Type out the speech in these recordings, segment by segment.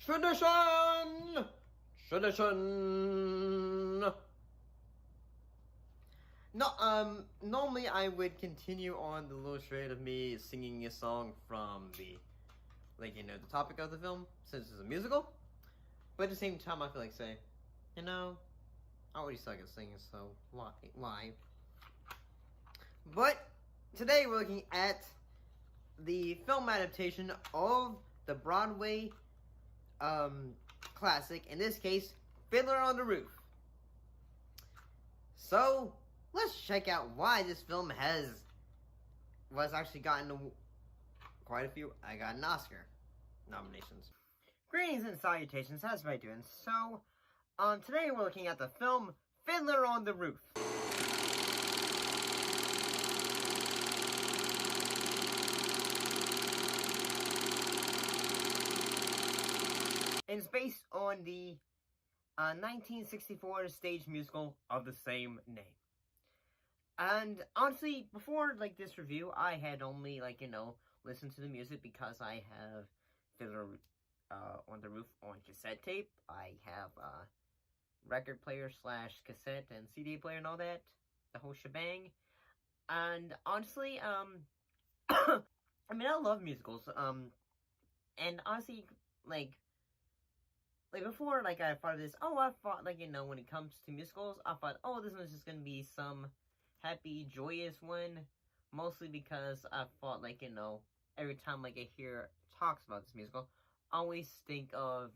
Tradition! Tradition! No, normally I would continue on the little trade of me singing a song from the, the topic of the film, since it's a musical. But at the same time, I feel like saying, I already suck at singing, so why? But today we're looking at the film adaptation of the Broadway classic, in this case, Fiddler on the Roof. So, let's check out why this film was actually gotten quite a few, I got an Oscar nominations. Greetings and salutations, how's everybody doing? So, today we're looking at the film Fiddler on the Roof. It's based on the 1964 stage musical of the same name. And honestly, before this review, I had only listened to the music because I have Fiddler on the Roof on cassette tape. I have a record player / cassette and CD player and all that, the whole shebang. And honestly, I mean, I love musicals. And honestly, before, I thought of this, I thought, when it comes to musicals, I thought, this one's just gonna be some happy, joyous one, mostly because I thought, every time, I hear talks about this musical, I always think of,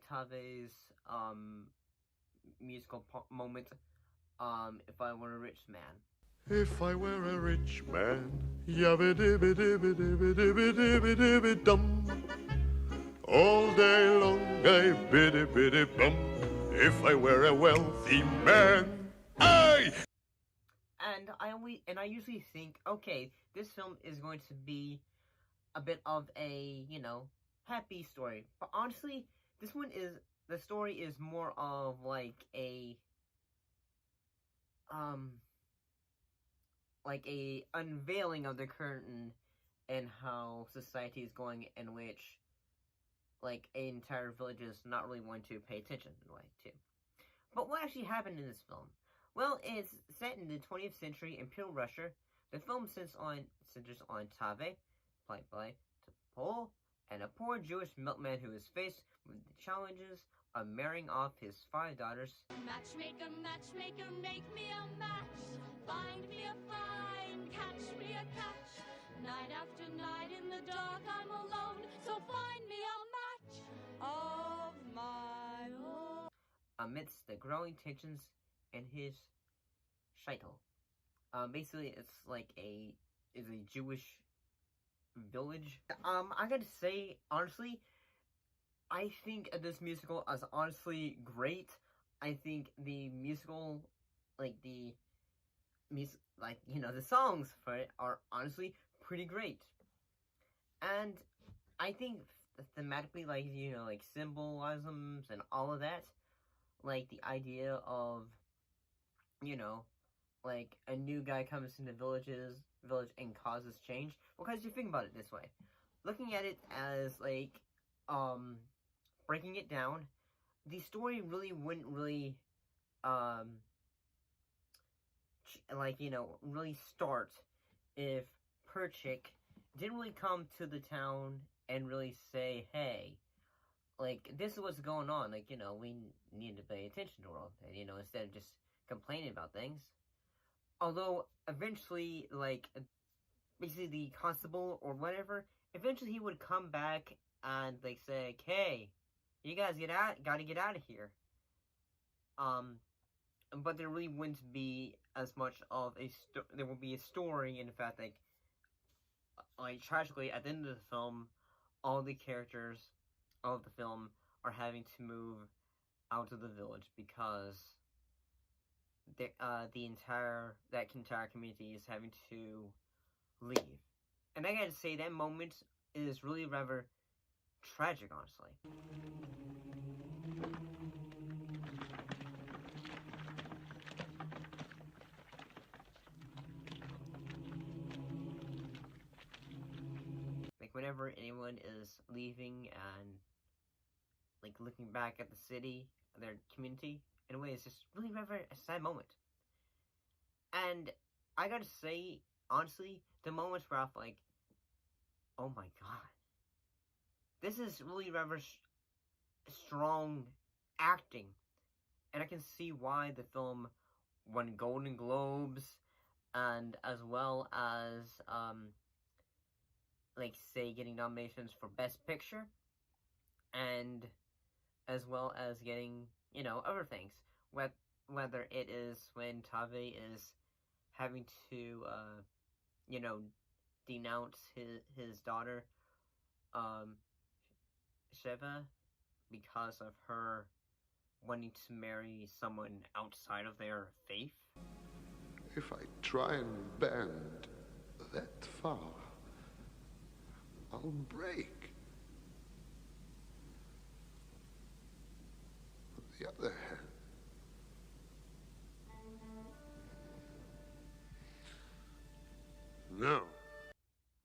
Tave's, musical moment, If I Were a Rich Man. If I were a rich man, yabba-dibba-dibba-dibba-dibba-dibba-dibba-dum. All day long I biddy-biddy-bum. If I were a wealthy man, I... And I usually think, okay, this film is going to be a bit of a, happy story. But honestly, the story is more of, a unveiling of the curtain and how society is going, in which, an entire village is not really wanting to pay attention in a way, too. But what actually happened in this film? Well, it's set in the 20th century Imperial Russia. The film centers on Tave, played by Topol, and a poor Jewish milkman who is faced with the challenges of marrying off his 5 daughters. Matchmaker, matchmaker, make me a match. Find me a find, catch me a catch. Night after night in the dark I'm alone, so find me a match of my own. Amidst the growing tensions in his shtetl. Basically, it's a Jewish village. I gotta say, honestly, I think this musical is honestly great. I think the musical, the songs for it are honestly pretty great. And I think thematically, symbolisms and all of that, the idea of, a new guy comes into village and causes change. Because you think about it this way. Looking at it as, breaking it down, the story really wouldn't really, really start if Perchik didn't really come to the town and really say, hey, this is what's going on, we need to pay attention to the world, instead of just complaining about things. Although, eventually, basically the constable or whatever, eventually he would come back and, say, hey, you guys gotta get out of here. But there really wouldn't be as much of there will be a story, in fact, tragically, at the end of the film, all the characters of the film are having to move out of the village because the entire community is having to leave. And I gotta say, that moment is really rather tragic, honestly. whenever anyone is leaving and like looking back at the city, their community, in a way, it's just really rather a sad moment. And I gotta say, honestly, the moments where I'm like, oh my god, this is really rather strong acting, and I can see why the film won Golden Globes, and as well as like say getting nominations for Best Picture, and as well as getting, you know, other things. Whether it is when Tave is having to, you know, denounce his daughter, Sheva, because of her wanting to marry someone outside of their faith. If I try and bend that far, I'll break. On the other hand, no.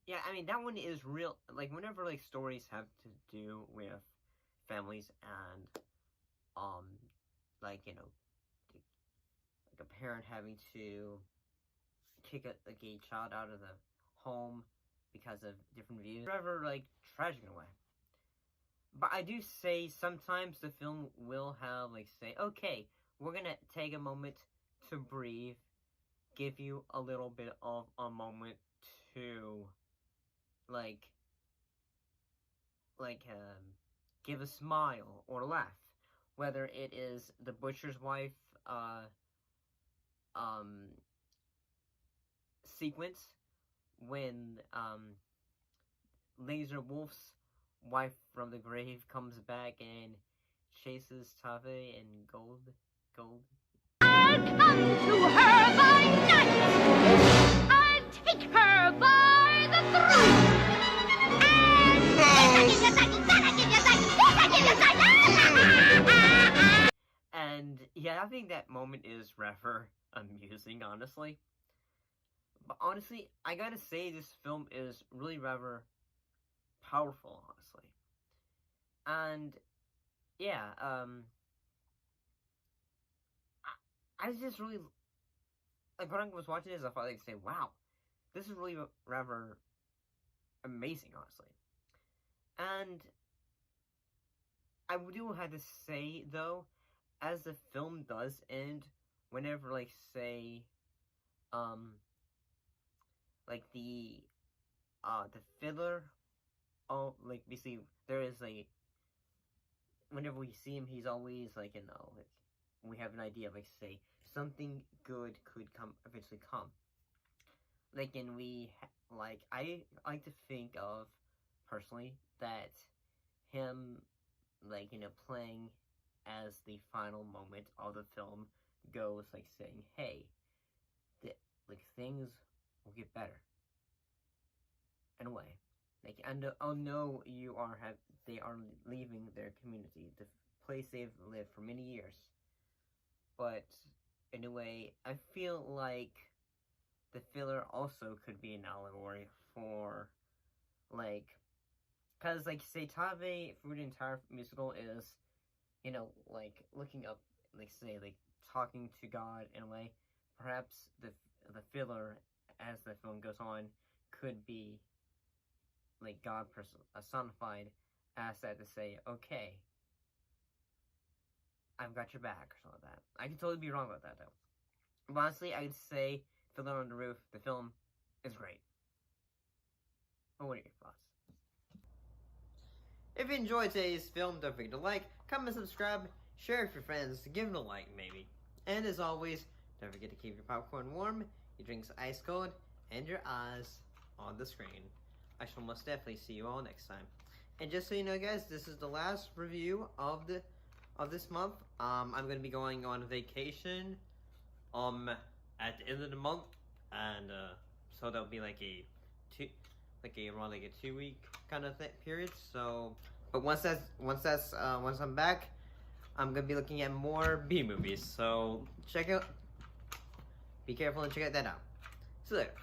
Yeah, I mean, that one is real. Like, whenever, like, stories have to do with families and, like, you know, like a parent having to kick a child out of the home because of different views, rather, like, tragic in a way. But I do say sometimes the film will have, like, say, okay, we're gonna take a moment to breathe, give you a little bit of a moment to, like, give a smile or laugh. Whether it is the butcher's wife, sequence, when, Laser Wolf's wife from the grave comes back and chases Tave and Gold. I'll come to her by night. I'll take her by the throat. And yeah, I think that moment is rather amusing, honestly. But honestly, I gotta say this film is really rather powerful, honestly. And yeah, I just really, like, when I was watching this, I thought, like, say, wow, this is really rather amazing, honestly. And I do have to say, though, as the film does end, whenever, like, say, like, the fiddler, like, basically, there is whenever we see him, he's always, like, you know, like, we have an idea of, like, say, something good could eventually come. Like, and I like to think of, personally, that him, like, you know, playing as the final moment of the film goes, like, saying, hey, like, things will get better. In a way. Like, and I know they are leaving their community, the place they've lived for many years. But, in a way, I feel like the filler also could be an allegory for, like, because, like, say, Tave, through the entire musical, is, you know, like, looking up, like, say, like, talking to God in a way. Perhaps the filler, as the film goes on, could be, like, God personified as that to say, okay, I've got your back, or something like that. I could totally be wrong about that, though. But honestly, I'd say Fiddler on the Roof, the film, is great. But what are your thoughts? If you enjoyed today's film, don't forget to like, comment, subscribe, share with your friends, give it a like, maybe. And as always, don't forget to keep your popcorn warm, your drinks ice cold, and your eyes on the screen. I shall most definitely see you all next time. And just so you know, guys, this is the last review of this month. I'm going to be going on vacation at the end of the month, and so that'll be like around a 2-week kind of period. So, but once I'm back, I'm gonna be looking at more B movies. So be careful and check that out. See you later.